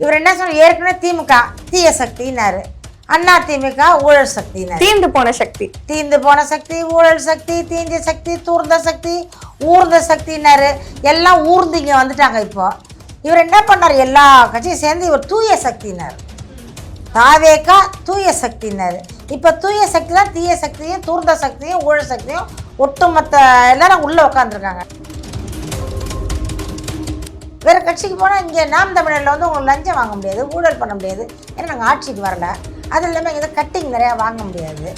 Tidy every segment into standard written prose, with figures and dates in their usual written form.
இவர் என்ன சொன்ன, ஏற்கனவே திமுக தீய சக்தினாரு, அண்ணா திமுக ஊழல் சக்தினாரு. தீர்ந்து போன சக்தி, தீர்ந்து போன சக்தி, ஊழல் சக்தி, தீஞ்ச சக்தி, தூர்ந்த சக்தி, ஊர்ந்த சக்தினாரு. எல்லாம் ஊர்ந்து இங்கே வந்துட்டாங்க. இப்போ இவர் என்ன பண்ணார், எல்லா கட்சியும் சேர்ந்து இவர் தூய சக்தினார். தாவேக்கா தூய சக்தினாரு. இப்போ தூய சக்தி தான் தீய சக்தியும் தூர்ந்த சக்தியும் ஊழல் சக்தியும் ஒட்டுமொத்த எல்லாரும் உள்ளே உட்காந்துருக்காங்க. வேறு கட்சிக்கு போனால் இங்கே நாம் தமிழரில் வந்து உங்களுக்கு லஞ்சம் வாங்க முடியாது, ஊழல் பண்ண முடியாது, ஏன்னா நாங்கள் ஆட்சிக்கு வரல. அது இல்லாமல் இங்கே கட்டிங் நிறையா வாங்க முடியாது.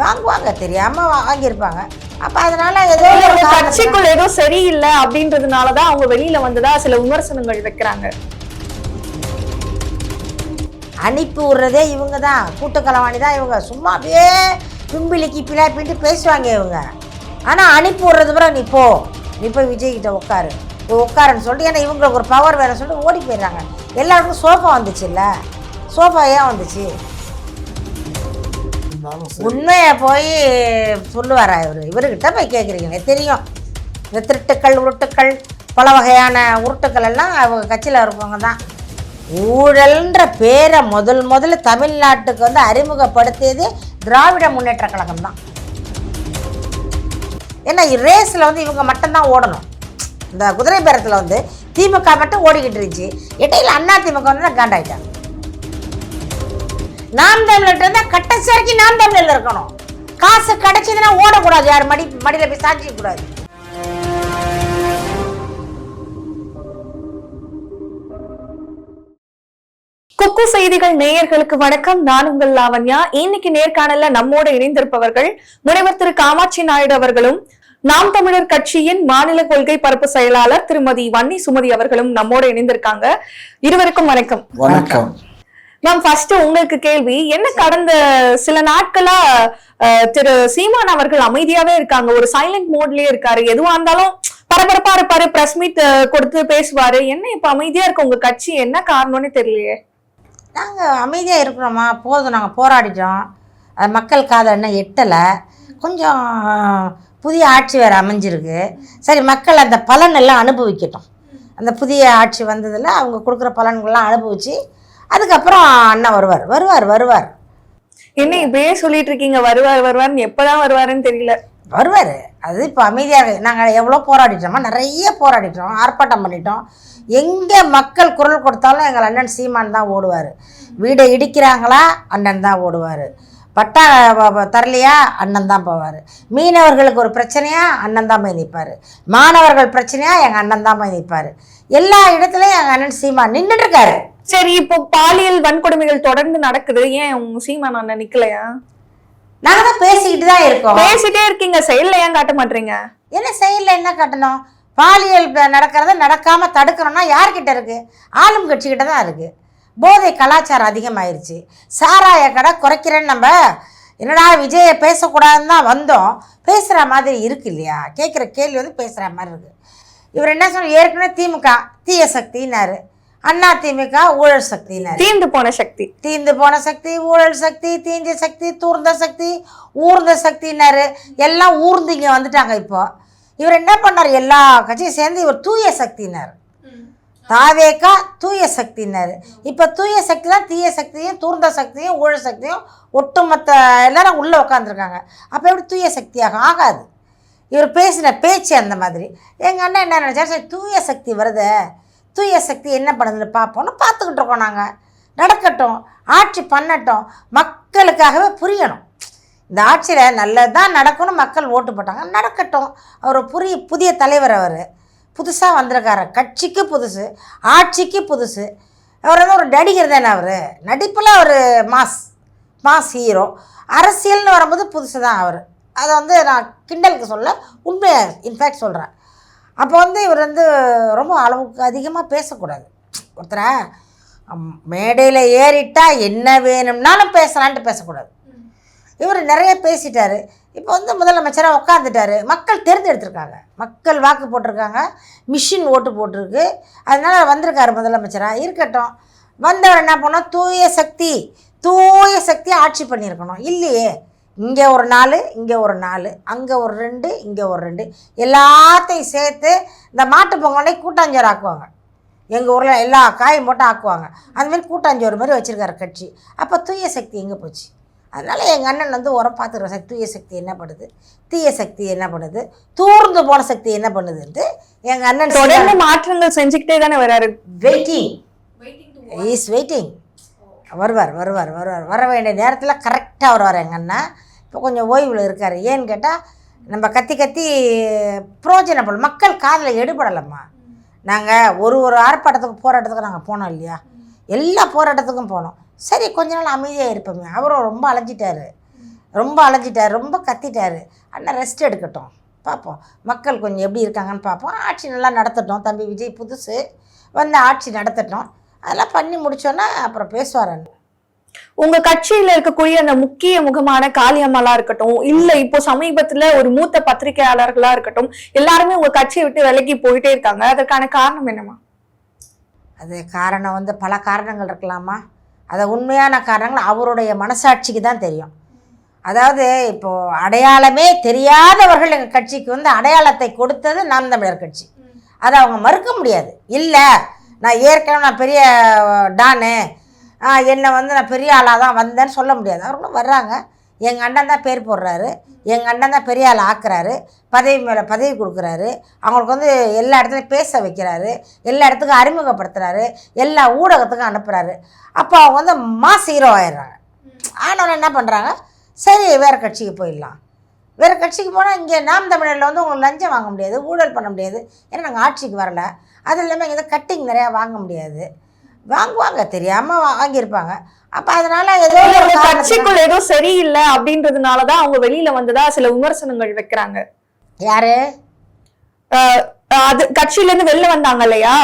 வாங்குவாங்க, தெரியாமல் வாங்கியிருப்பாங்க. அப்போ அதனால ஏதோ கட்சிக்குள் ஏதோ சரியில்லை அப்படின்றதுனால தான் அவங்க வெளியில் வந்ததா சில விமர்சனங்கள் வைக்கிறாங்க. அனுப்பி விடுறதே இவங்க தான், கூட்டுக்கலவாணி தான் இவங்க. சும்மா அப்படியே பிம்பிலிக்கு பிள்ளைப்பின்ட்டு பேசுவாங்க இவங்க. ஆனால் அனுப்பி விடுறது பிறகு நீ போய் விஜய்கிட்ட உட்காருன்னு சொல்லிட்டு, ஏன்னா இவங்களுக்கு ஒரு பவர் வேணும்னு சொல்லிட்டு ஓடி போயிடுறாங்க. எல்லாருக்கும் சோஃபா வந்துச்சு இல்லை, சோஃபா ஏன் வந்துச்சு? உண்மையை போய் சொல்லுவாரா இவர்கிட்ட போய் கேட்குறீங்களே? தெரியும் இந்த திருட்டுக்கள் உருட்டுக்கள் பல வகையான உருட்டுக்கள் எல்லாம் அவங்க கட்சியில் இருக்கவங்க தான். ஊழல்ன்ற பேரை முதல்ல தமிழ்நாட்டுக்கு வந்து அறிமுகப்படுத்தியது திராவிட முன்னேற்ற கழகம் தான். ஏன்னா ரேஸில் வந்து இவங்க மட்டும்தான் ஓடணும். இந்த குதிரை பேரத்தில் வந்து திமுக மட்டும் ஓடிக்கிட்டு இருந்துச்சு. இடையில அண்ணா திமுக வந்து தான் காண்டாயிட்டாங்க. நாம் தமிழர் இருந்தால் கட்டசி வரைக்கும் நாம் தமிழில் இருக்கணும். காசு கிடைச்சதுன்னா ஓடக்கூடாது, யார் மடியில் போய் சாஞ்சிக்க கூடாது. குக்கு செய்திகள் நேயர்களுக்கு வணக்கம். நான் உங்கள் லாவண்யா. இன்னைக்கு நேர்காணல்ல நம்மோடு இணைந்திருப்பவர்கள் முனைவர் திரு காமாட்சி நாயுடு அவர்களும், நாம் தமிழர் கட்சியின் மாநில கொள்கை பரப்பு செயலாளர் திருமதி வன்னி சுமதி அவர்களும் நம்மோடு இணைந்திருக்காங்க. இருவருக்கும் வணக்கம். வணக்கம் மேம். ஃபர்ஸ்ட் உங்களுக்கு கேள்வி என்ன, கடந்த சில நாட்களா திரு சீமான் அவர்கள் அமைதியாவே இருக்காங்க, ஒரு சைலண்ட் மோட்லயே இருக்காரு. எதுவா இருந்தாலும் பரபரப்பா இருப்பாரு, பிரஸ் மீட் கொடுத்து பேசுவாரு. என்ன இப்ப அமைதியா இருக்கு உங்க கட்சி, என்ன காரணம்னு தெரியலையே? நாங்கள் அமைதியாக இருக்கிறோமா, போதும், நாங்கள் போராடிட்டோம், அது மக்கள் காதை என்ன எட்டலை. கொஞ்சம் புதிய ஆட்சி வேறு அமைஞ்சிருக்கு. சரி, மக்கள் அந்த பலனெல்லாம் அனுபவிக்கட்டும். அந்த புதிய ஆட்சி வந்ததில் அவங்க கொடுக்குற பலன்கள்லாம் அனுபவிச்சு அதுக்கப்புறம் அண்ணா வருவார். என்ன இப்படியே சொல்லிட்டு இருக்கீங்க? வருவார்னு எப்பதான் வருவாருன்னு தெரியல. வருவார். அது இப்போ அமைதியாக நாங்கள் எவ்வளோ போராடிட்டோமா, நிறைய போராடிட்டோம், ஆர்ப்பாட்டம் பண்ணிட்டோம். எங்கே மக்கள் குரல் கொடுத்தாலும் எங்கள் அண்ணன் சீமான் தான் ஓடுவார். வீடை இடிக்கிறாங்களா, அண்ணன் தான் ஓடுவார். பட்டா தரலையா, அண்ணன் தான் போவார். மீனவர்களுக்கு ஒரு பிரச்சனையா, அண்ணன் தான் போய் நிற்பார். மாணவர்கள் பிரச்சனையா, எங்கள் அண்ணன் தான் போய் நிற்பார். எல்லா இடத்துலையும் எங்கள் அண்ணன் சீமான் நின்றுட்டு இருக்காரு. சரி, இப்போ பாலியல் வன்கொடுமைகள் தொடர்ந்து நடக்குது, ஏன் உங்க சீமான் அண்ணன் நிக்கலையா? நாங்க தான் பேசிக்கிட்டு தான் இருக்கோம். பேசிட்டே இருக்கீங்க, செயல்ல ஏன் காட்ட மாட்டீங்க? என்ன செயல்ல என்ன காட்டணும்? பாலியல் நடக்கிறத நடக்காம தடுக்கணும்னா யார்கிட்ட இருக்கு? ஆளும் கட்சிக்கிட்ட தான் இருக்கு. போதை கலாச்சாரம் அதிகமாயிருச்சு. சாராய கடை குறைக்கிறேன்னு நம்ம என்னடா விஜயை பேசக்கூடாதுன்னு தான் வந்தோம். பேசுகிற மாதிரி இருக்கு இல்லையா? கேட்குற கேள்வி வந்து பேசுகிற மாதிரி இருக்கு. இவர் என்ன சொன்ன, ஏற்கனவே திமுக தீய சக்தினாரு, அண்ணா திமுக ஊழல் சக்தினாரு. தீர்ந்து போன சக்தி, ஊழல் சக்தி, தீஞ்ச சக்தி, தூர்ந்த சக்தி, ஊர்ந்த சக்தினாரு. எல்லாம் ஊர்ந்து இங்கே வந்துட்டாங்க. இப்போ இவர் என்ன பண்ணார், எல்லா கட்சியும் சேர்ந்து இவர் தூய சக்தினார். தாவேக்கா தூய சக்தினாரு. இப்போ தூய சக்தி தான் தீய சக்தியும் தூர்ந்த சக்தியும் ஊழல் சக்தியும் ஒட்டுமொத்த எல்லாரும் உள்ளே உட்காந்துருக்காங்க. அப்போ எப்படி தூய சக்தியாக ஆகாது? இவர் பேசின பேச்சு அந்த மாதிரி. எங்கள் அண்ணன் என்ன நினச்சார், சரி தூய சக்தி வருது, தூய சக்தி என்ன பண்ணுதுன்னு பார்ப்போம்னு பார்த்துக்கிட்டு இருக்கோம். நாங்கள் நடக்கட்டும், ஆட்சி பண்ணட்டும், மக்களுக்காகவே புரியணும். இந்த ஆட்சியில் நல்லது தான் நடக்கணும், மக்கள் ஓட்டு போட்டாங்க, நடக்கட்டும். அவர் புதிய தலைவர், அவர் புதுசாக வந்திருக்காரு, கட்சிக்கு புதுசு, ஆட்சிக்கு புதுசு. அவர் வந்து ஒரு நடிகர் தானே, அவர் நடிப்பில் அவர் மாஸ் ஹீரோ. அரசியல்னு வரும்போது புதுசு தான் அவர். அதை வந்து நான் கிண்டலுக்கு சொல்ல, உண்மையை இன்ஃபேக்ட் சொல்கிறேன். அப்போ வந்து இவர் வந்து ரொம்ப அளவுக்கு அதிகமாக பேசக்கூடாது. ஒருத்தரை மேடையில் ஏறிட்டால் என்ன வேணும்னாலும் பேசலான்ட்டு பேசக்கூடாது. இவர் நிறைய பேசிட்டார். இப்போ வந்து முதலமைச்சராக உட்காந்துட்டார். மக்கள் தேர்ந்தெடுத்திருக்காங்க, மக்கள் வாக்கு போட்டிருக்காங்க, மிஷின் ஓட்டு போட்டிருக்கு. அதனால் வந்திருக்காரு முதலமைச்சராக. இருக்கட்டும், வந்தவர் என்ன பண்ணோம், தூய சக்தி ஆட்சி பண்ணியிருக்கணும். இல்லையே, இங்கே ஒரு 4, இங்கே ஒரு 4, அங்கே ஒரு 2, இங்கே ஒரு 2, எல்லாத்தையும் சேர்த்து இந்த மாட்டு பொங்கலை கூட்டாஞ்சோறு ஆக்குவாங்க. எங்கள் ஊரில் எல்லா காயும் போட்டு ஆக்குவாங்க. அதுமாரி கூட்டாஞ்சோறு மாதிரி வச்சுருக்காரு கட்சி. அப்போ தூய சக்தி எங்கே போச்சு? அதனால் எங்கள் அண்ணன் வந்து உரம் பார்த்துக்கிற தூய சக்தி என்ன பண்ணுது, தீய சக்தி என்ன பண்ணுது, தூர்ந்து போன சக்தி என்ன பண்ணுதுன்ட்டு எங்கள் அண்ணன் தொடர்ந்து மாற்றங்கள் செஞ்சுக்கிட்டே தானே வராரு. Waiting is waiting. வருவார் வருவார் வருவார். வர வேண்டிய நேரத்தில் கரெக்டாக வருவார் எங்கள் அண்ணன். இப்போ கொஞ்சம் ஓய்வில் இருக்கார். ஏன்னு கேட்டால் நம்ம கத்தி கத்தி புரோஜனப்படும், மக்கள் காதில் எடுபடலம்மா. நாங்கள் ஒரு ஆர்ப்பாட்டத்துக்கு போராட்டத்துக்கு நாங்கள் போனோம் இல்லையா, எல்லா போராட்டத்துக்கும் போனோம். சரி கொஞ்ச நாள் அமைதியாக இருப்போமே. அவரும் ரொம்ப அலைஞ்சிட்டார், ரொம்ப கத்திட்டார். அண்ணன் ரெஸ்ட் எடுக்கட்டும், பார்ப்போம் மக்கள் கொஞ்சம் எப்படி இருக்காங்கன்னு பார்ப்போம். ஆட்சி நல்லா நடத்தட்டும், தம்பி விஜய் புதுசு வந்து ஆட்சி நடத்தட்டும். அதெல்லாம் பண்ணி முடிச்சோன்னா அப்புறம் பேசுவார் அண்ணன். உங்க கட்சியில இருக்கக்கூடிய அந்த முக்கிய முகமான காளியம்மாளா இருக்கட்டும், இல்ல இப்போ சமீபத்துல ஒரு மூத்த பத்திரிகையாளர்களா இருக்கட்டும், எல்லாருமே உங்க கட்சியை விட்டு விலகி போயிட்டே இருக்காங்க. அதற்கான காரணம் என்னமா? அது காரணம் வந்து பல காரணங்கள் இருக்கலாமா. அதை உண்மையான காரணங்கள் அவருடைய மனசாட்சிக்கு தான் தெரியும். அதாவது இப்போது அடையாளமே தெரியாதவர்கள் எங்கள் கட்சிக்கு வந்து அடையாளத்தை கொடுத்தது நாம் தமிழர் கட்சி. அதை அவங்க மறுக்க முடியாது. இல்லை நான் ஏற்கனவே நான் பெரிய டானு, என்னை வந்து நான் பெரிய ஆளாக தான் வந்தேன்னு சொல்ல முடியாது. அவர்களும் வர்றாங்க. எங்கள் அண்ணன் தான் பேர் போடுறாரு, எங்கள் அண்ணன் தான் பெரிய ஆள் ஆக்குறாரு, பதவி மேலே பதவி கொடுக்குறாரு, அவங்களுக்கு வந்து எல்லா இடத்துலையும் பேச வைக்கிறாரு, எல்லா இடத்துக்கும் அறிமுகப்படுத்துகிறாரு, எல்லா ஊடகத்துக்கும் அனுப்புகிறாரு. அப்போ அவங்க வந்து மாஸ் ஹீரோ ஆயிடுறாங்க. ஆனவங்க என்ன பண்ணுறாங்க, சரி வேறு கட்சிக்கு போயிடலாம். வேறு கட்சிக்கு போனால் இங்கே நாம் தமிழரில் வந்து உங்களுக்கு லஞ்சம் வாங்க முடியாது, ஊழல் பண்ண முடியாது, ஏன்னா நாங்கள் ஆட்சிக்கு வரல. அது இல்லாமல் இங்கே கட்டிங் நிறையா வாங்க முடியாது. வாங்குவாங்க, தெரியாமல் வாங்கியிருப்பாங்க. அப்போ அதனால ஏதோ கட்சிக்குள்ள ஏதோ சரியில்லை அப்படின்றதுனாலதான் அவங்க வெளியில வந்ததா சில விமர்சனங்கள் வைக்கிறாங்க. யாரு அது கட்சியில இருந்து வெளில வந்தாங்க இல்லையா,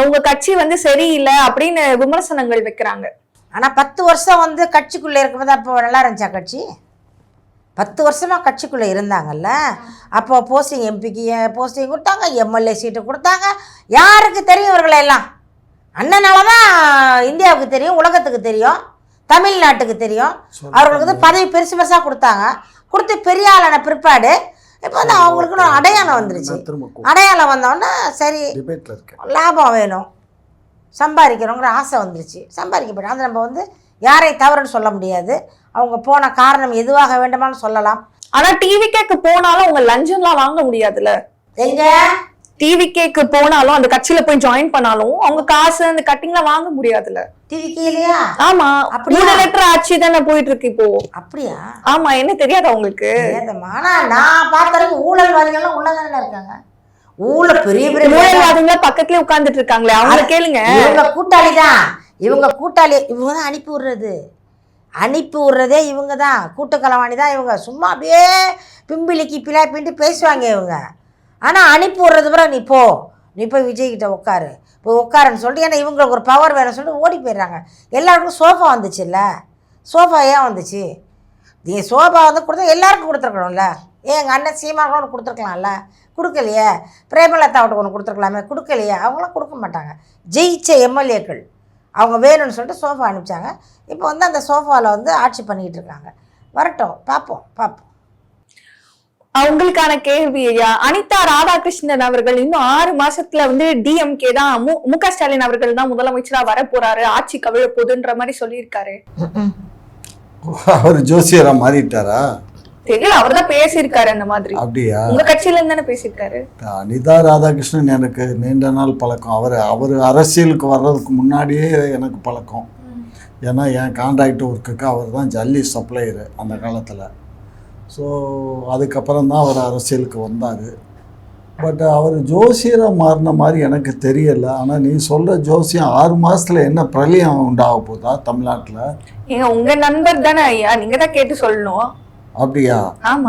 உங்க கட்சி வந்து சரியில்லை அப்படின்னு விமர்சனங்கள் வைக்கிறாங்க. ஆனா 10 வருஷம் வந்து கட்சிக்குள்ள இருக்கும்போது அப்போ நல்லா இருந்துச்சா கட்சி? 10 வருஷமா கட்சிக்குள்ள இருந்தாங்கல்ல. அப்போ போஸ்டிங் எம்பிக்கு போஸ்டிங் கொடுத்தாங்க, எம்எல்ஏ சீட்டு கொடுத்தாங்க. யாருக்கு தெரியும் இவர்களை எல்லாம்? அண்ணனால தான் இந்தியாவுக்கு தெரியும், உலகத்துக்கு தெரியும், தமிழ்நாட்டுக்கு தெரியும். அவர்களுக்கு வந்து பதவி பெருசு பெருசாக கொடுத்தாங்க. கொடுத்து பெரிய ஆளான பிற்பாடு இப்போ வந்து அவங்களுக்குன்னு ஒரு அடையாளம் வந்துருச்சு. அடையாளம் வந்தோடனே சரி லாபம் வேணும், சம்பாதிக்கணுங்கிற ஆசை வந்துருச்சு, சம்பாதிக்க போயிடும். அது நம்ம வந்து யாரை தவறுன்னு சொல்ல முடியாது. அவங்க போன காரணம் எதுவாக வேண்டுமானு சொல்லலாம். ஆனா டிவிகேக்கு போனாலும் உங்க லஞ்சம்லாம் வாங்க முடியாதுல்ல. எங்க டிவிகேக்கு போனாலும் அந்த கட்சியில போய் ஜாயின் பண்ணாலும் அவங்க காசு அந்த கட்டிங்லாம் வாங்க முடியாதுல்ல. டிவிகேலையா? ஆமா, மூணு ஆட்சி தானே போயிட்டு இருக்கு இப்போ. அப்படியா? ஆமா, என்ன தெரியாதா உங்களுக்கு? ஆனா நான் பார்த்த ஊழல்வாதிகள் உள்ளதானே இருக்காங்க. ஊழல் பெரிய பெரிய ஊழல்வாதிகள பக்கத்துலயே உட்கார்ந்துட்டு இருக்காங்களே, அவங்க கேளுங்க. இவங்க கூட்டாளி தான், இவங்க கூட்டாளி. இவங்க தான் அனுப்பி விடுறதே இவங்க தான். கூட்டுக்கலவாணி தான் இவங்க. சும்மா அப்படியே பிம்பிலிக்கு பிள்ளை பின்ட்டு பேசுவாங்க இவங்க. ஆனால் அனுப்பி விடுறது பிறகு நீ போய் விஜய்கிட்ட உட்காரு, இப்போ உட்காருன்னு சொல்லிட்டு, ஏன்னா இவங்களுக்கு ஒரு பவர் வேணும்னு சொல்லிட்டு ஓடி போயிடுறாங்க. எல்லாருக்கும் சோஃபா வந்துச்சுல்ல. சோஃபா ஏன் வந்துச்சு? நீ சோஃபா வந்து கொடுத்தா எல்லாருக்கும் கொடுத்துருக்கணும்ல. எங்கள் அண்ணன் சீமானுக்கு ஒன்று கொடுத்துருக்கலாம்ல, கொடுக்கலையே. பிரேமலதாவுக்கு ஒன்று கொடுத்துருக்கலாமே, கொடுக்கலையே. அவங்களாம் கொடுக்க மாட்டாங்க. ஜெயிச்ச எம்எல்ஏக்கள் அவங்க வேணும்னு சொல்லிட்டு சோஃபா அனுப்பிச்சாங்க. இப்போ வந்து அந்த சோஃபாவில் வந்து ஆட்சி பண்ணிக்கிட்டு இருக்காங்க. வரட்டும், பார்ப்போம். அவங்களுக்கான கேள்வி ஐயா, அனிதா ராதாகிருஷ்ணன் அவர்கள் இன்னும் 6 மாசத்துல வந்து டிஎம்கே தான், முக ஸ்டாலின் அவர்கள் தான் முதலமைச்சரா வர போறாரு, ஆட்சி கவிழ போகுதுன்ற மாதிரி சொல்லியிருக்காரு. அவர் ஜோசியரா மாறிட்டாரா தெரியல, அவர் தான் பேசியிருக்காரு அந்த மாதிரி. அப்படியா? உங்க கட்சியில இருந்து தானே பேசியிருக்காரு. அனிதா ராதாகிருஷ்ணன் எனக்கு நீண்ட நாள் பழக்கம். அவர் அரசியலுக்கு வர்றதுக்கு முன்னாடியே எனக்கு பழக்கம். ஏன்னா என் கான்ட்ராக்ட் ஒர்க்குக்கு அவர் தான் ஜல்லி சப்ளையரு அந்த காலத்தில். ஸோ அதுக்கப்புறம் தான் அவர் அரசியலுக்கு வந்தார். பட் அவர் ஜோசியராக மாறின மாதிரி எனக்கு தெரியலை. ஆனால் நீ சொல்கிற ஜோசியம் 6 மாதத்தில் என்ன பிரளயம் உண்டாக போதா தமிழ்நாட்டில்? ஏங்க உங்க நண்பர் தானே ஐயா, நீங்க தான் கேட்டு சொல்லணும். அப்படியா?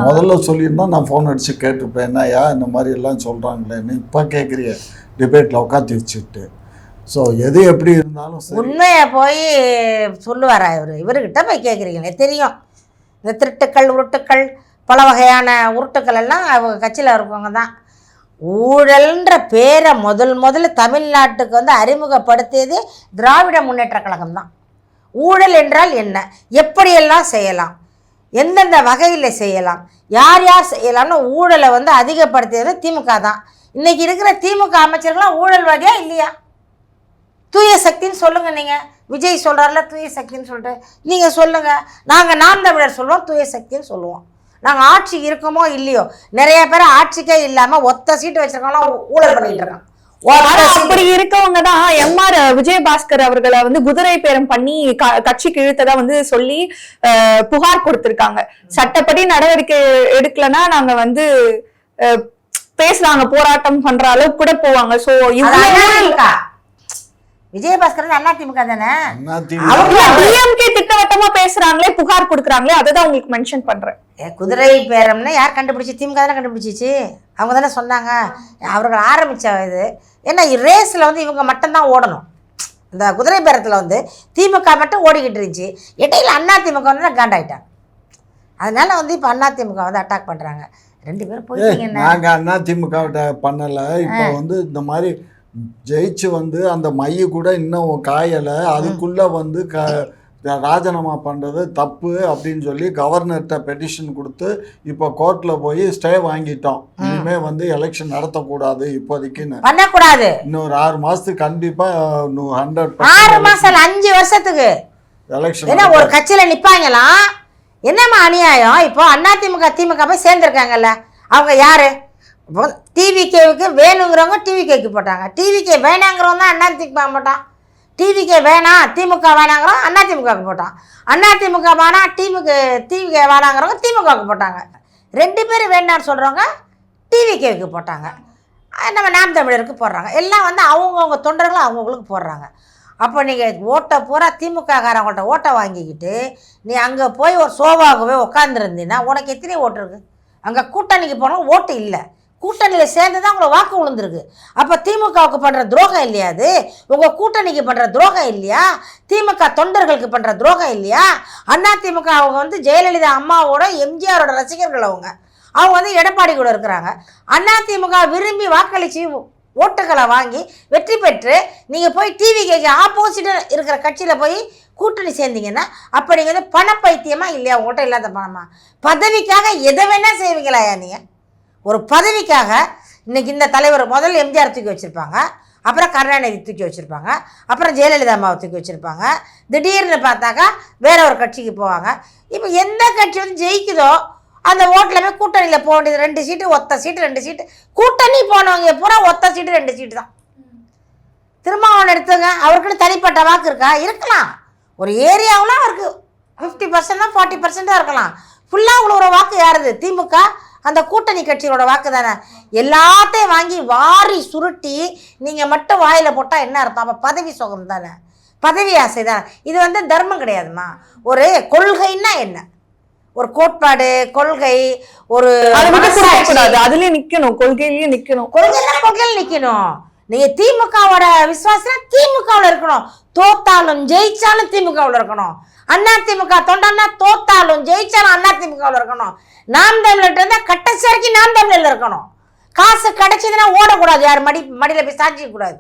முதல்ல சொல்லியிருந்தா நான் ஃபோன் அடித்து கேட்டிருப்பேன், என்னையா இந்த மாதிரி எல்லாம் சொல்கிறாங்களேன்னு. இப்போ கேட்குறிய டிபேட்டில் உட்காந்து வச்சுட்டு. ஸோ எது எப்படி இருந்தாலும் உண்மையை போய் சொல்லுவாரா இவர்கிட்ட போய் கேட்குறீங்களே? தெரியும் இந்த திருட்டுக்கள் உருட்டுக்கள் பல வகையான உருட்டுக்கள் எல்லாம் அவங்க கட்சியில் இருக்கவங்க தான். ஊழல்ன்ற பேரை முதல்ல தமிழ்நாட்டுக்கு வந்து அறிமுகப்படுத்தியது திராவிட முன்னேற்ற கழகம் தான். ஊழல் என்றால் என்ன, எப்படியெல்லாம் செய்யலாம், எந்தெந்த வகையில் செய்யலாம், யார் செய்யலாம்னு ஊழலை வந்து அதிகப்படுத்தியது திமுக தான். இன்றைக்கி இருக்கிற திமுக அமைச்சர்கள்லாம் ஊழல்வாதியா இல்லையா? தூய சக்தின்னு சொல்லுங்கள். நீங்கள் விஜய் சொல்கிறார்ல தூய சக்தின்னு சொல்லிட்டு நீங்கள் சொல்லுங்கள். நாங்கள் நாம் தமிழர் சொல்லுவோம் தூய சக்தின்னு சொல்லுவோம். நாங்கள் ஆட்சி இருக்கோமோ இல்லையோ, நிறைய பேர் ஆட்சிக்கே இல்லாமல் ஒத்த சீட்டு வச்சுருக்கோம்லாம் ஊழல் பண்ணிகிட்டு இருக்காங்க. அப்படி இருக்கவங்க தான் எம்ஆர் விஜயபாஸ்கர் அவர்களை வந்து குதிரை பேரம் பண்ணி கட்சிக்கு இழுத்ததா வந்து சொல்லி புகார் கொடுத்திருக்காங்க. சட்டப்படி நடவடிக்கை எடுக்கலன்னா நாங்க வந்து பேசுறாங்க, போராட்டம் பண்ற அளவுக்கு கூட போவாங்க. சோ விஜயபாஸ்கர் அதிமுக தானே, டிஎம்கே திட்டவட்டமா பேசுறாங்களே, புகார் கொடுக்குறாங்களே, அதுதான் உங்களுக்கு மென்ஷன் பண்றேன். குதிரை பேரம்னு யார் கண்டுபிடிச்சி? திமுக தானே கண்டுபிடிச்சிச்சு. அவங்க தானே சொன்னாங்க. அவர்கள் ஆரம்பித்த இது ஏன்னா ரேஸில் வந்து இவங்க மட்டும்தான் ஓடணும். இந்த குதிரை பேரத்தில் வந்து திமுக மட்டும் ஓடிக்கிட்டு இருந்துச்சு. இடையில அதிமுக வந்து காண்டாயிட்டாங்க. அதனால வந்து இப்போ அதிமுக வந்து அட்டாக் பண்ணுறாங்க. 2 பேரும் போயிட்டீங்கன்னா நாங்கள் அதிமுக பண்ணலை. இப்போ வந்து இந்த மாதிரி ஜெயிச்சு வந்து அந்த மைய கூட இன்னும் காயலை, அதுக்குள்ளே வந்து ராஜினாமா பண்ணுறது தப்பு அப்படின்னு சொல்லி கவர்னர்கிட்ட பெட்டிஷன் கொடுத்து இப்போ கோர்ட்டில் போய் ஸ்டே வாங்கிட்டோம். இனிமேல் வந்து எலெக்ஷன் நடத்தக்கூடாது இப்போதைக்குன்னு. பண்ணக்கூடாது. இன்னொரு 6 மாதத்துக்கு கண்டிப்பாக 100% 6 மாதம் 5 வருஷத்துக்கு எலெக்ஷன். ஏன்னா ஒரு கட்சியில் நிற்பாங்களாம். என்னம்மா அநியாயம்? இப்போ அதிமுக திமுக போய் சேர்ந்துருக்காங்கல்ல, அவங்க யார்? இப்போ டிவிகேவுக்கு வேணுங்கிறவங்க டிவிகேக்கு போட்டாங்க, டிவிகே வேணாங்கிறவங்க தான் அதிமுக போட்டான். டிவிகே வேணாம் திமுக வேணாங்கிறோம் அதிமுகவுக்கு போட்டான். அதிமுக வேணாம் டிவிகே வேணாங்கிறவங்க திமுகவுக்கு போட்டாங்க. 2 பேர் வேணான்னு சொல்கிறவங்க டிவிகேவுக்கு போட்டாங்க. நம்ம நாம் தமிழருக்கு போடுறாங்க. எல்லாம் வந்து அவங்கவுங்க தொண்டர்களும் அவங்கவுங்களுக்கு போடுறாங்க. அப்போ நீங்கள் ஓட்டை பூரா திமுககாரங்கள்ட்ட ஓட்டை வாங்கிக்கிட்டு நீ அங்கே போய் ஒரு சோபாகவே உட்காந்துருந்தீங்கன்னா உனக்கு எத்தனை ஓட்டு இருக்குது? அங்கே கூட்டணிக்கு போனாலும் ஓட்டு இல்லை. கூட்டணியில் சேர்ந்து தான் உங்களை வாக்கு விழுந்துருக்கு. அப்போ திமுகவுக்கு பண்ணுற துரோகம் இல்லையா? அது உங்கள் கூட்டணிக்கு பண்ணுற துரோகம் இல்லையா? திமுக தொண்டர்களுக்கு பண்ணுற துரோகம் இல்லையா? அதிமுக அவங்க வந்து ஜெயலலிதா அம்மாவோட எம்ஜிஆரோட ரசிகர்கள். அவங்க வந்து எடப்பாடி கூட இருக்கிறாங்க. அதிமுக விரும்பி வாக்களித்து ஓட்டுகளை வாங்கி வெற்றி பெற்று நீங்கள் போய் டிவிக்கு ஆப்போசிட்டாக இருக்கிற கட்சியில் போய் கூட்டணி சேர்ந்தீங்கன்னா அப்போ நீங்கள் வந்து பணப்பைத்தியமாக இல்லையா? உங்கள்கிட்ட இல்லாத பணமா? பதவிக்காக எதை வேணால் செய்வீங்களாயா நீங்கள்? ஒரு பதவிக்காக இன்றைக்கி இந்த தலைவர் முதல்ல எம்ஜிஆர் தூக்கி வச்சுருப்பாங்க, அப்புறம் கருணாநிதி தூக்கி வச்சுருப்பாங்க, அப்புறம் ஜெயலலிதா அம்மாவை தூக்கி வச்சுருப்பாங்க. திடீர்னு பார்த்தாக்கா வேற ஒரு கட்சிக்கு போவாங்க. இப்போ எந்த கட்சி வந்து ஜெயிக்குதோ அந்த ஓட்டில் போய் கூட்டணியில் போக வேண்டியது. 2 சீட்டு ஒத்த சீட்டு 2 சீட்டு. கூட்டணி போனவங்க பூரா ஒத்த சீட்டு 2 சீட்டு தான். திருமாவளவன் எடுத்துங்க, அவருக்குன்னு தனிப்பட்ட வாக்கு இருக்கா? இருக்கலாம். ஒரு ஏரியாவில் அவருக்கு 50% தான் 40% தான் இருக்கலாம். ஃபுல்லாக உள்ள ஒரு வாக்கு யாருது? திமுக அந்த கூட்டணி கட்சியோட வாக்கு தானே. எல்லாத்தையும் வாங்கி வாரி சுருட்டி நீங்கள் மட்டும் வாயில் போட்டால் என்ன அர்த்தம்? அப்போ பதவி சுகம் தானே, பதவி ஆசை தானே. இது வந்து தர்மம் கிடையாதுமா. ஒரு கொள்கைன்னா என்ன? ஒரு கோட்பாடு, கொள்கை, ஒரு அதுலயே நிக்கணும், கொள்கையிலேயே நிக்கணும். கொள்கையில நிக்கணும். நீங்க திமுகவோட விசுவாசம் திமுகவில் இருக்கணும். தோத்தாலும் ஜெயிச்சாலும் திமுகவில் இருக்கணும். அதிமுக தொண்டனா தோத்தாலும் ஜெயிச்சாலும் அதிமுகவில் இருக்கணும். நாம் தமிழர் இருந்தா கட்டசி வரைக்கும் நாம் தமிழில் இருக்கணும். காசு கிடைச்சதுன்னா ஓடக்கூடாது, யார் மடியில் போய் சாஞ்சிக்க கூடாது.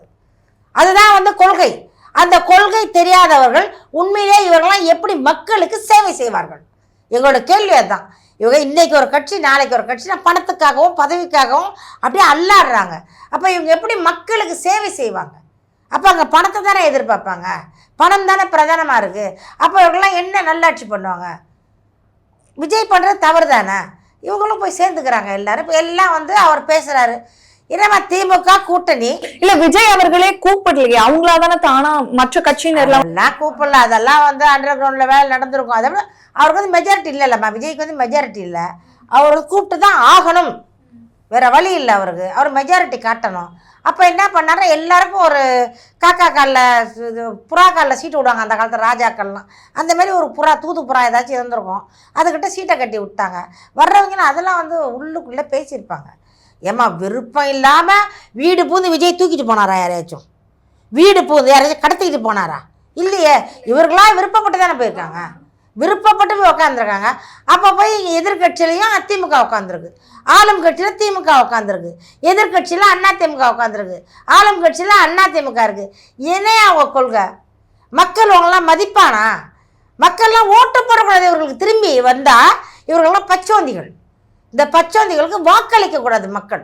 அதுதான் வந்து கொள்கை. அந்த கொள்கை தெரியாதவர்கள் உண்மையிலே இவர்கள்லாம் எப்படி மக்களுக்கு சேவை செய்வார்கள்? எங்களோட கேள்வி அதுதான். இவங்க இன்றைக்கி ஒரு கட்சி நாளைக்கு ஒரு கட்சினா பணத்துக்காகவும் பதவிக்காகவும் அப்படியே அல்லாடுறாங்க. அப்போ இவங்க எப்படி மக்களுக்கு சேவை செய்வாங்க? அப்போ அங்கே பணத்தை தானே எதிர்பார்ப்பாங்க, பணம் தானே பிரதானமாக இருக்குது. அப்போ இவங்கெல்லாம் என்ன நல்லாட்சி பண்ணுவாங்க? விஜய் பண்ணுறது தவறு தானே. இவங்களும் போய் சேர்ந்துக்கிறாங்க எல்லாரும். இப்போ எல்லாம் வந்து அவர் பேசுகிறாரு, என்னமா திமுக கூட்டணி இல்லை விஜய் அவர்களே கூப்பிடலையே, அவங்களா தானே தானா மற்ற கட்சியினர்லாம் கூப்பிடல. அதெல்லாம் வந்து அண்டர் கிரவுண்டில் வேலை நடந்திருக்கும். அதை விட அவருக்கு வந்து மெஜாரிட்டி இல்லைல்லம்மா. விஜய்க்கு வந்து மெஜாரிட்டி இல்லை. அவர் கூப்பிட்டு தான் ஆகணும், வேறு வழி இல்லை. அவர் மெஜாரிட்டி காட்டணும். அப்போ என்ன பண்ணாரு, எல்லாருக்கும் ஒரு காக்கா காலில் புறா காலில் சீட்டு விடுவாங்க அந்த காலத்தில் ராஜாக்கள்லாம். அந்த மாதிரி ஒரு புறா, தூது புறா ஏதாச்சும் இருந்திருக்கும், அதுக்கிட்ட சீட்டை கட்டி விட்டாங்க. வர்றவங்கன்னா அதெல்லாம் வந்து உள்ளுக்குள்ளே பேசியிருப்பாங்க. ஏம்மா விருப்பம் இல்லாமல் வீடு பூந்து விஜய் தூக்கிட்டு போனாரா? யாரையாச்சும் வீடு பூந்து யாரையாச்சும் கடத்திக்கிட்டு போனாரா? இல்லையே. இவர்களாம் விருப்பப்பட்டு தானே போயிருக்காங்க, விருப்பப்பட்டு போய் உட்காந்துருக்காங்க. அப்போ போய் எதிர்கட்சியிலையும் அதிமுக உட்காந்துருக்கு, ஆளும் கட்சியில் திமுக உட்காந்துருக்கு, எதிர்கட்சியில் அதிமுக உட்காந்துருக்கு, ஆளும் கட்சியில் அதிமுக இருக்குது. என்னையா அவங்க கொள்கை? மக்கள் அவங்களாம் மதிப்பானா? மக்கள்லாம் ஓட்டு போடக்கூடாது. இவர்களுக்கு திரும்பி வந்தால் இவர்கள்லாம் பச்சோந்திகள். இந்த பச்சோந்திகளுக்கு வாக்களிக்கக்கூடாது மக்கள்.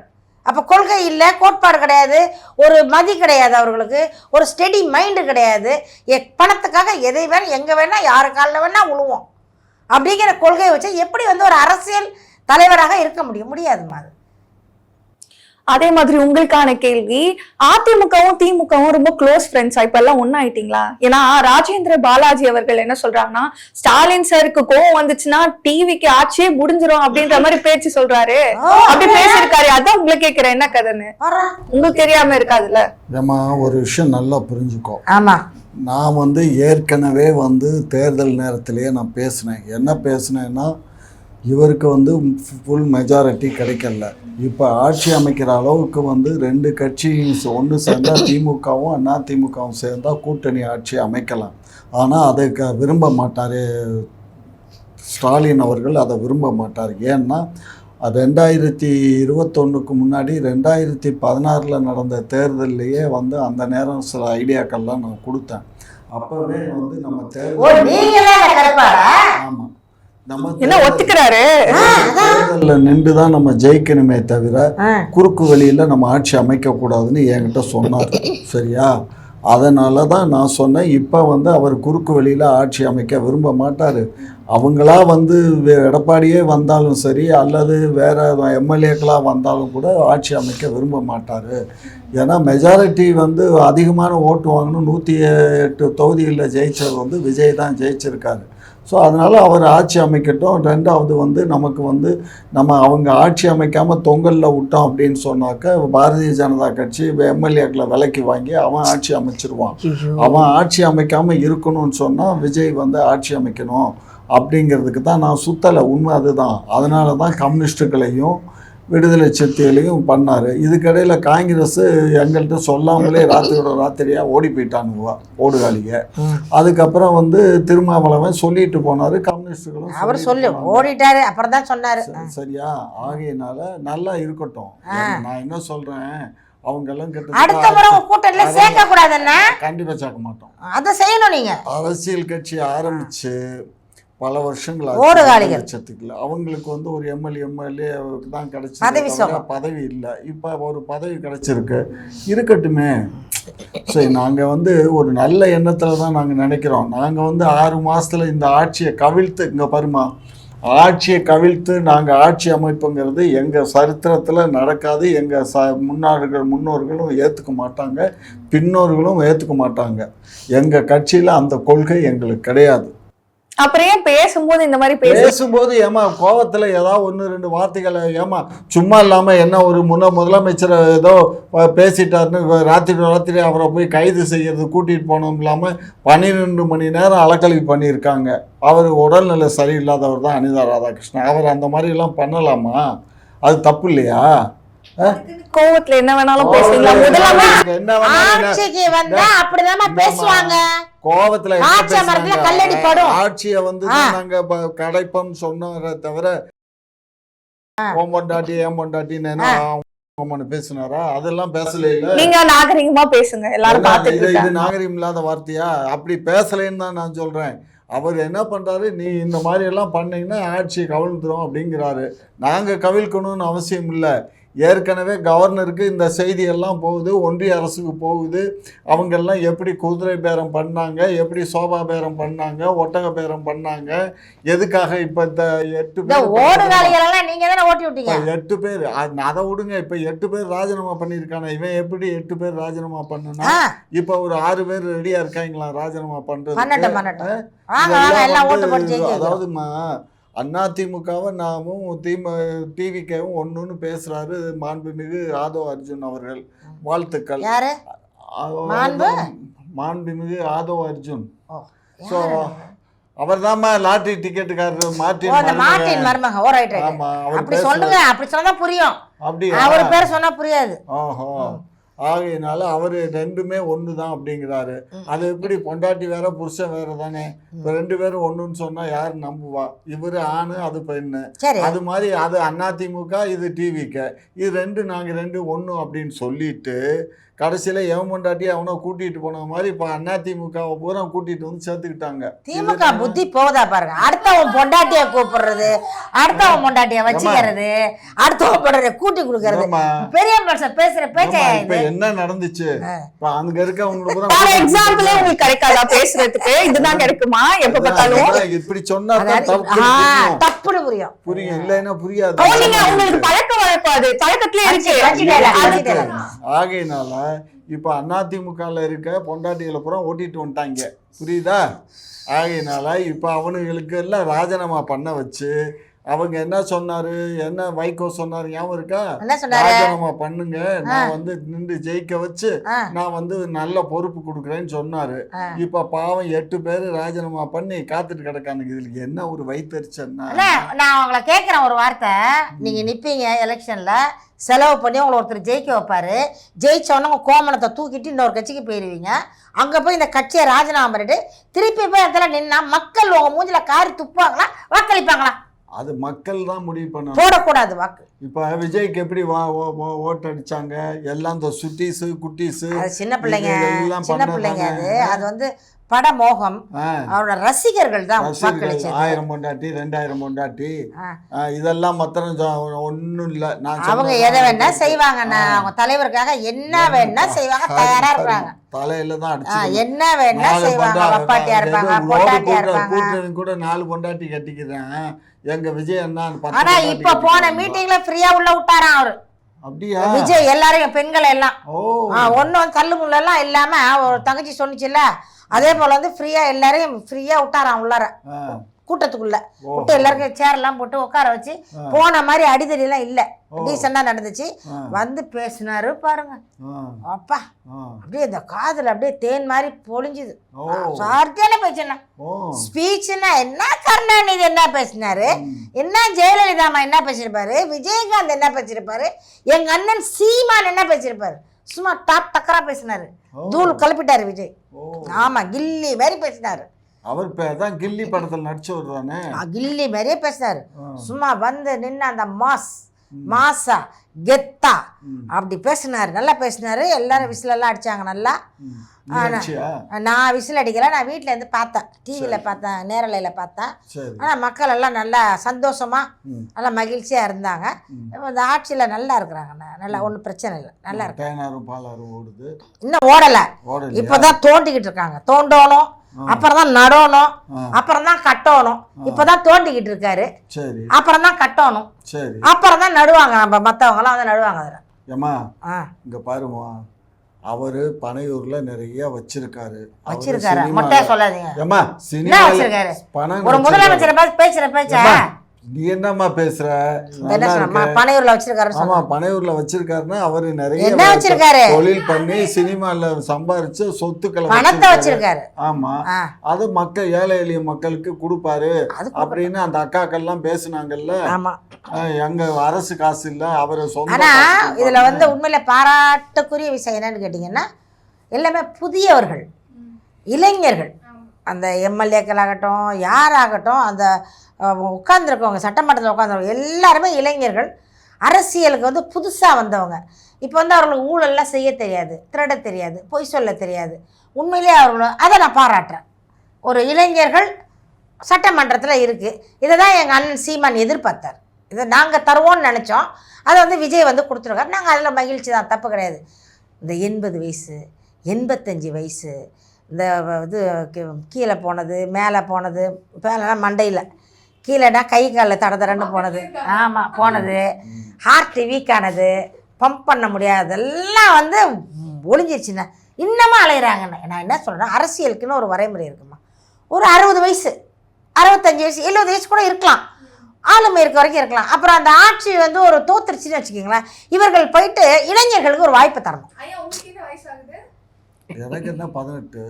அப்போ கொள்கை இல்லை, கோட்பாடு கிடையாது, ஒரு மதி கிடையாது, அவர்களுக்கு ஒரு ஸ்டெடி மைண்டு கிடையாது. பணத்துக்காக எதை வேணால் எங்கே வேணால் யாரு காலில் வேணால் உழுவோம் அப்படிங்கிற கொள்கையை வச்சு எப்படி வந்து ஒரு அரசியல் தலைவராக இருக்க முடியாதுமா அது. அதே மாதிரி உங்களுக்கான கேள்வி, அதிமுகவும் திமுகவும் ரொம்ப க்ளோஸ் ஃப்ரெண்ட்ஸா இப்ப எல்லாம் ஒன்னாயிட்டீங்களா? ஏன்னா ராஜேந்திர பாலாஜி அவர்கள் என்ன சொல்றாங்கன்னா, ஸ்டாலின் சாருக்கு கோவம் வந்துச்சுன்னா டிவிக்கு ஆட்சியே முடிஞ்சிரும் அப்படின்ற மாதிரி பேச்சு சொல்றாரு. அப்படி பேசிருக்காரு. அதான் உங்களை கேக்குறேன், என்ன கதைன்னு. உங்களுக்கு தெரியாம இருக்காதுல்ல? ஏமா ஒரு விஷயம் நல்லா புரிஞ்சுக்கோ. ஆமா, நான் வந்து ஏற்கனவே வந்து தேர்தல் நேரத்திலேயே நான் பேசினேன். என்ன பேசினேன்னா, இவருக்கு வந்து ஃபுல் மெஜாரிட்டி கிடைக்கல. இப்போ ஆட்சி அமைக்கிற அளவுக்கு வந்து 2 கட்சி ஒன்று சேர்ந்தால் திமுகவும் அதிமுகவும் சேர்ந்தால் கூட்டணி ஆட்சி அமைக்கலாம். ஆனால் அதை விரும்ப மாட்டார் ஸ்டாலின் அவர்கள், அதை விரும்ப மாட்டார். ஏன்னா 2021க்கு முன்னாடி 2016 நடந்த தேர்தல்லையே வந்து அந்த நேரம் சில ஐடியாக்கள்லாம் நான் கொடுத்தேன். அப்போவே வந்து நம்ம தேர்தல் ஆமாம் நம்ம ஒத்துக்கிறாரு தேர்தலில் நின்று தான் நம்ம ஜெயிக்கணுமே தவிர குறுக்கு வழியில் நம்ம ஆட்சி அமைக்கக்கூடாதுன்னு என்கிட்ட சொன்னார். சரியா? அதனால தான் நான் சொன்னேன், இப்போ வந்து அவர் குறுக்கு வழியில் ஆட்சி அமைக்க விரும்ப மாட்டார். அவங்களா வந்து எடப்பாடியே வந்தாலும் சரி, அல்லது வேறு எம்எல்ஏக்களாக வந்தாலும் கூட ஆட்சி அமைக்க விரும்ப மாட்டார். ஏன்னா மெஜாரிட்டி வந்து அதிகமான ஓட்டு வாங்கணும். 108 தொகுதிகளில் ஜெயித்தது வந்து விஜய் தான் ஜெயிச்சிருக்காரு. ஸோ அதனால் அவர் ஆட்சி அமைக்கட்டும். ரெண்டாவது வந்து நமக்கு வந்து அவங்க ஆட்சி அமைக்காமல் தொங்கலில் விட்டோம் அப்படின்னு சொன்னாக்க பாரதிய ஜனதா கட்சி எம்எல்ஏக்களை விலைக்கு வாங்கி அவன் ஆட்சி அமைச்சிருவான். அவன் ஆட்சி அமைக்காமல் இருக்கணும்னு சொன்னால் விஜய் வந்து ஆட்சி அமைக்கணும் அப்படிங்கிறதுக்கு தான் நான் சுத்தலை. உண்மை அதுதான். அதனால தான் கம்யூனிஸ்டுகளையும் விடுதலை சிறுத்தைகளையும் பண்ணார். இதுக்கிடையில் காங்கிரஸ் எங்கள்கிட்ட சொல்லாமலே ராத்திரியாக ஓடி போயிட்டானுவா ஓடுகாலிங்க. அதுக்கப்புறம் வந்து திருமாவளவன் சொல்லிட்டு போனார், கம்யூனிஸ்டுகளும் அவர் சொல்லி ஓடிட்டாரு, அப்புறம் தான் சொன்னார். சரியா? ஆகையினால நல்லா இருக்கட்டும். நான் என்ன சொல்கிறேன், அவங்கெல்லாம் அடுத்த முறை கூட்டணியில் சேர்க்க கூடாதுன்னா கண்டிப்பாக சேர்க்க மாட்டோம். அதை செய்யணும். நீங்கள் அரசியல் கட்சி ஆரம்பித்து பல வருஷங்கள் லட்சத்துக்குல அவங்களுக்கு வந்து ஒரு எம்எல்ஏ தான் கிடைச்சது, பதவி இல்லை. இப்போ ஒரு பதவி கிடைச்சிருக்கு, இருக்கட்டுமே. சரி, நாங்கள் வந்து ஒரு நல்ல எண்ணத்தில் தான் நாங்கள் நினைக்கிறோம். நாங்கள் வந்து 6 மாதத்தில் இந்த ஆட்சியை கவிழ்த்து, இங்கே பாருமா, ஆட்சியை கவிழ்த்து நாங்கள் ஆட்சி அமைப்புங்கிறது எங்கள் சரித்திரத்தில் நடக்காது. எங்கள் முன்னோர்களும் ஏற்றுக்க மாட்டாங்க, பின்னோர்களும் ஏற்றுக்க மாட்டாங்க. எங்கள் கட்சியில் அந்த கொள்கை எங்களுக்கு கிடையாது. அப்புறம் ஏன் பேசும்போது இந்த மாதிரி பேசும்போது ஏமா கோவத்தில் ஏதாவது 1-2 வார்த்தைகளை ஏமா சும்மா இல்லாமல் என்ன ஒரு முதலமைச்சர் ஏதோ பேசிட்டாருன்னு ராத்திரி அவரை போய் கைது செய்யறது கூட்டிகிட்டு போனோம் இல்லாமல் 12 மணி நேரம் அலக்கழிவு பண்ணியிருக்காங்க. அவர் உடல்நிலை சரியில்லாதவர் தான் அனிதா ராதாகிருஷ்ணன். அவர் அந்த மாதிரிலாம் பண்ணலாமா? அது தப்பு இல்லையா? கோவத்துல என்ன வேணாலும் பேசலாம். கோவத்துல ஆட்சியை வந்து நாங்க கடைப்போம் சொன்னதை தவிர பொண்டாட்டி ஏன் பொண்டாட்டின்னு பேசினாரா? அதெல்லாம் பேசல. நீங்க நாகரிகமா பேசுங்க, எல்லாரும் இது நாகரிகம் இல்லாத வார்த்தையா? அப்படி பேசலைன்னு தான் நான் சொல்றேன். அவர் என்ன பண்ணுறாரு, நீ இந்த மாதிரி எல்லாம் பண்ணீங்கன்னா ஆட்சியை கவிழ்ந்துடும் அப்படிங்கிறாரு. நாங்கள் கவிழ்க்கணும்னு அவசியம் இல்லை. ஏற்கனவே கவர்னருக்கு இந்த செய்தியெல்லாம் போகுது, ஒன்றிய அரசுக்கு போகுது. அவங்கெல்லாம் எப்படி குதிரை பேரம் பண்ணாங்க, எப்படி சோபா பேரம் பண்ணாங்க, ஒட்டக பேரம் பண்ணாங்க, எதுக்காக இப்போ இந்த 8 பேர் அதை விடுங்க. இப்போ 8 பேர் ராஜினாமா பண்ணியிருக்காங்க. இவன் எப்படி 8 பேர் ராஜினாமா பண்ணுனா? இப்போ ஒரு 6 பேர் ரெடியாக இருக்காங்களா ராஜினாமா பண்ணுறது? அதாவதுமா, அதிமுகவை நாமும் டிவிக்கவும் ஒன்றுன்னு பேசுகிறாரு மாண்புமிகு ஆதோ அர்ஜுன் அவர்கள். வாழ்த்துக்கள். மாண்புமிகு ஆதோ அர்ஜுன். ஸோ அவர் தான்மா லாட்டரி டிக்கெட்டுக்காரர் மார்ட்டின் மருமகன். புரியும். அப்படி அவர் பேர் சொன்னா புரியாது. ஓஹோ. ஆகையினால அவர் ரெண்டுமே ஒன்று தான் அப்படிங்கிறாரு. அது எப்படி பொண்டாட்டி வேற புருஷன் வேற தானே, இப்போ 2 பேரும் ஒன்றுன்னு சொன்னால் யார் நம்புவா? இவர் ஆணு அது பெண்ணு. சரி அது மாதிரி அது அதிமுக இது டிவிக்கு, இது நாங்கள் 2 ஒன்று அப்படின்னு சொல்லிட்டு கடைசியில் எவன் பொண்டாட்டி அவனை கூட்டிகிட்டு போன மாதிரி இப்போ அதிமுகவை பூரா கூட்டிகிட்டு வந்து சேர்த்துக்கிட்டாங்க. திமுக புத்தி போதா பாருங்க. அடுத்தவன் பொண்டாட்டிய கூப்பிடுறது, அடுத்தவன் பொண்டாட்டிய வச்சுக்கிறது, அடுத்தவன் பொண்டாட்டிய கூட்டி கொடுக்கறது, பெரிய மனுஷன் பேசுற பேச்ச. இப்ப என்ன நடந்துச்சு? இப்ப அங்க இருக்கவங்களுக்கு ஃபார் எக்ஸாம்பிள் உங்களுக்கு கிடைக்காதா பேசுறதுக்கு? இதுதான் கிடைக்குமா எப்ப பார்த்தாலும்? இப்படி சொன்னா தப்புன்னு புரியும். புரியும், இல்லைன்னா புரியாது. உங்களுக்கு பழக்கம் வழக்காது, பழக்கத்திலே இருக்கு. ஆகையினால இப்ப அதிமுகல இருக்க பொண்டாட்டிகளை பூரா ஓட்டிட்டு வந்துட்டாங்க, புரியுதா? ஆகையினால இப்ப அவனுங்களுக்கு எல்லாம் ராஜினாமா பண்ண வச்சு அவங்க என்ன சொன்னாரு, என்ன வைகோ சொன்னாரு ஞாபகம் இருக்கா? ராஜினாமா பண்ணுங்க, நான் வந்து நின்று ஜெயிக்க வச்சு நான் வந்து நல்ல பொறுப்பு கொடுக்குறேன்னு சொன்னாரு. இப்ப பாவம் 8 பேர் ராஜினாமா பண்ணி காத்துட்டு கிடக்கானுங்க. இதுல என்ன ஒரு வைத்தறிச்சன்னா, நான் உங்களை கேட்குறேன் ஒரு வார்த்தை. நீங்க நிப்பீங்க எலெக்ஷன்ல, செலவு பண்ணி உங்களை ஒருத்தர் ஜெயிக்க வைப்பாரு, ஜெயிச்சவொன்னே உங்க கோமணத்தை தூக்கிட்டு இன்னொரு கட்சிக்கு போயிடுவீங்க. அங்க போய் இந்த கட்சியை ராஜினாமா பண்ணிட்டு திருப்பி போய் இடத்துல நின்னா மக்கள் உங்க மூஞ்சில காரி துப்பாங்களா வாக்களிப்பாங்களா? அது மக்கள் தான் முடிவு பண்ணணும், போடக்கூடாது வாக்கு. இப்ப விஜய்க்கு எப்படி ஓட்டு அடிச்சாங்க எல்லாம் இந்த சுட்டீஸு குட்டீஸு சின்ன பிள்ளைங்க, சின்ன பிள்ளைங்க. அது வந்து பட மோகம், அவரோட ரசிகர்கள் தான் வாக்களிச்சது. 1000 பொண்டாட்டி 2000 பொண்டாட்டி இதெல்லாம் மாத்திரம் ஒன்றும் இல்லை. அவங்க எதை வேணா செய்வாங்க, அவங்க தலைவருக்காக என்ன வேணா செய்வாங்க, தயாரா இருக்காங்க. தலையில தான் அடிச்சு என்ன வேணா செய்வாங்க. வப்பாட்டியா இருப்பாங்க, பொண்டாட்டியா இருப்பாங்க. கூட்டணி கூட 4 பொண்டாட்டி கட்டிக்கிறேன் எங்க விஜய் என்ன. ஆனா இப்ப போன மீட்டிங்ல ஃப்ரீயா உள்ள விட்டாராம் அவரு. அப்படியா? விஜய் எல்லாரையும் பெண்களை எல்லாம் ஒன்னும் தள்ளு முள்ள எல்லாம் இல்லாம ஒரு தங்கச்சி சொன்னிச்சுல்ல, அதே போல வந்து ஃப்ரீயா எல்லாரையும் ஃப்ரீயா விட்டாராம் உள்ளார கூட்டத்துக்குள்ள விட்டு எல்லாருக்கும் சேர் எல்லாம் போட்டு உட்கார வச்சு போன மாதிரி அடிதடி எல்லாம் இல்ல, டீசெண்டா நடந்துச்சு. வந்து பேசினாரு பாருங்க, அப்பா அப்படியே இந்த காதுல அப்படியே தேன் மாதிரி பொழிஞ்சுது. சார்த்தியான பேச்சுன்னா ஸ்பீச்னா என்ன, கருணாநிதி என்ன பேசினாரு, என்ன ஜெயலலிதாமா என்ன பேசிருப்பாரு, விஜயகாந்த் என்ன பேசிருப்பாரு, எங்க அண்ணன் சீமான் என்ன பேசிருப்பாரு. சும்மா டாப் டக்கரா பேசினாரு, தூள் கலப்பிட்டாரு விஜய். ஆமா, கில்லி மாதிரி பேசினாரு. அவர் தான் கில்லி படத்தில் நடிச்சவர் தானே, கில்லி மாதிரியே பேசினாரு. சும்மா வந்து நின்று அந்த மாசா கெத்தா அப்படி பேசினாரு, நல்லா பேசினாரு. எல்லாரும் விசிலெல்லாம் அடிச்சாங்க நல்லா. நான் விசில் அடிக்கல, நான் வீட்டில் இருந்து பார்த்தேன், டிவியில் பார்த்தேன், நேரலையில் பார்த்தேன். ஆனால் மக்கள் எல்லாம் நல்லா சந்தோஷமா நல்லா மகிழ்ச்சியா இருந்தாங்க. இந்த ஆட்சியில் நல்லா இருக்கிறாங்க, நல்லா ஒன்றும் பிரச்சனை இல்லை, நல்லா இருக்கு. இன்னும் ஓடலை, இப்போதான் தோண்டிக்கிட்டு இருக்காங்க. தோண்டணும், அப்புறம் தான் நடணும், அப்புறம் தான் கட்டணும். இப்பதான் தோண்டிக்கிட்டு இருக்காரு, அப்புறம் தான் கட்டணும், அப்புறம் தான் நடுவாங்க. நம்ம மற்றவங்க எல்லாம் வந்து நடுவாங்க. அதில் ஏமா இங்க பாருமா, அவரு பனையூர்ல நிறைய வச்சிருக்காரு. மொட்டையா சொல்லாதீங்க. ஏமா சினிமா வச்சிருக்காரு, ஒரு முதலமைச்சரை பார்த்து பேசுற பேச்சா நீ என்னம்மா பேசுற? பனையூர்ல வச்சிருக்காரு. ஆமா, பனையூர்ல வச்சிருக்காருன்னா அவரு நிறைய தொழில் பண்ணி சினிமால சம்பாரிச்சு சொத்துக்களை பணத்தை வச்சிருக்காரு. ஆமா, அது மக்கள் ஏழை எளிய மக்களுக்கு கொடுப்பாரு அப்படின்னு அந்த அக்காக்கள்லாம் பேசுனாங்கல்ல. எங்க அரசு காசு இல்ல, அவரு சொந்த. ஆனா இதுல வந்து உண்மையில பாராட்டுக்குரிய விஷயம் என்னன்னு கேட்டீங்கன்னா, எல்லாமே புதியவர்கள், இளைஞர்கள். அந்த எம்எல்ஏக்கள் ஆகட்டும், யாராகட்டும், அந்த உட்காந்துருக்கவங்க, சட்டமன்றத்தில் உட்காந்துருக்கவங்க எல்லாருமே இளைஞர்கள், அரசியலுக்கு வந்து புதுசாக வந்தவங்க. இப்போ வந்து அவர்களுக்கு ஊழல்லாம் செய்ய தெரியாது, திருட தெரியாது, பொய் சொல்ல தெரியாது. உண்மையிலே அவர்களும் அதை நான் பாராட்டுறேன். ஒரு இளைஞர்கள் சட்டமன்றத்தில் இருக்குது. இதை தான் எங்கள் அண்ணன் சீமான் எதிர்பார்த்தார். இதை நாங்கள் தருவோம்னு நினச்சோம், அதை வந்து விஜய் வந்து கொடுத்துருக்காரு. நாங்கள் அதில் மகிழ்ச்சி தான், தப்பு கிடையாது. இந்த 80 வயசு 85 வயசு இந்த இது கீழே போனது, மேலே போனது, மேலேனா மண்டையில், கீழேனா கை காலில் தடன்னு போனது, ஆமாம் போனது, ஹார்ட் வீக் ஆனது, பம்ப் பண்ண முடியாதெல்லாம் வந்து ஒளிஞ்சிருச்சுண்ணா. இன்னமும் அலைகிறாங்கண்ணா. நான் என்ன சொல்கிறேன், அரசியலுக்குன்னு ஒரு வரைமுறை இருக்குமா. ஒரு 60 வயசு 65 வயசு 70 வயசு கூட இருக்கலாம், ஆளுமை இருக்க வரைக்கும் இருக்கலாம். அப்புறம் அந்த ஆட்சி வந்து ஒரு தோத்துருச்சுன்னு வச்சுக்கிங்களேன், இவர்கள் போயிட்டு இளைஞர்களுக்கு ஒரு வாய்ப்பு தரணும். எனக்கு என்ன 18.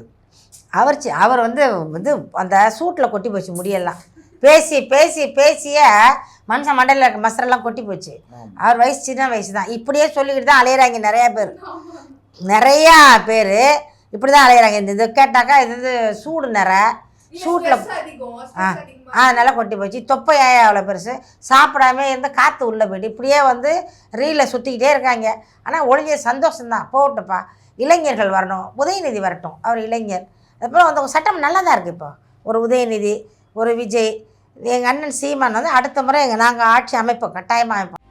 அவர் வந்து அந்த சூட்டில் கொட்டி போச்சு முடியெல்லாம். பேசி பேசி பேசிய மனுஷன் மண்டையில் இருக்க மசரெல்லாம் கொட்டி போச்சு. அவர் வயசு சின்ன வயசு தான். இப்படியே சொல்லிக்கிட்டு தான் அலையிறாங்க நிறையா பேர். நிறையா பேர் இப்படி தான் அலையிறாங்க. இந்த இது கேட்டாக்கா இது சூடு சூட்டில் அதனால கொட்டி போச்சு. தொப்பை ஏன் அவ்வளோ பெருசு, சாப்பிடாம இருந்து காற்று உள்ளே போய்ட்டு இப்படியே வந்து ரீலில் சுற்றிக்கிட்டே இருக்காங்க. ஆனால் ஒழிஞ்ச சந்தோஷம்தான், போகட்டுப்பா. இளைஞர்கள் வரணும், உதயநிதி வரட்டும், அவர் இளைஞர். அதுக்கப்புறம் அந்த சட்டம் நல்லா தான் இருக்குது. இப்போ ஒரு உதயநிதி, ஒரு விஜய், எங்கள் அண்ணன் சீமான் வந்து அடுத்த முறை நாங்கள் ஆட்சி அமைப்போம், கட்டாயமாக அமைப்போம்.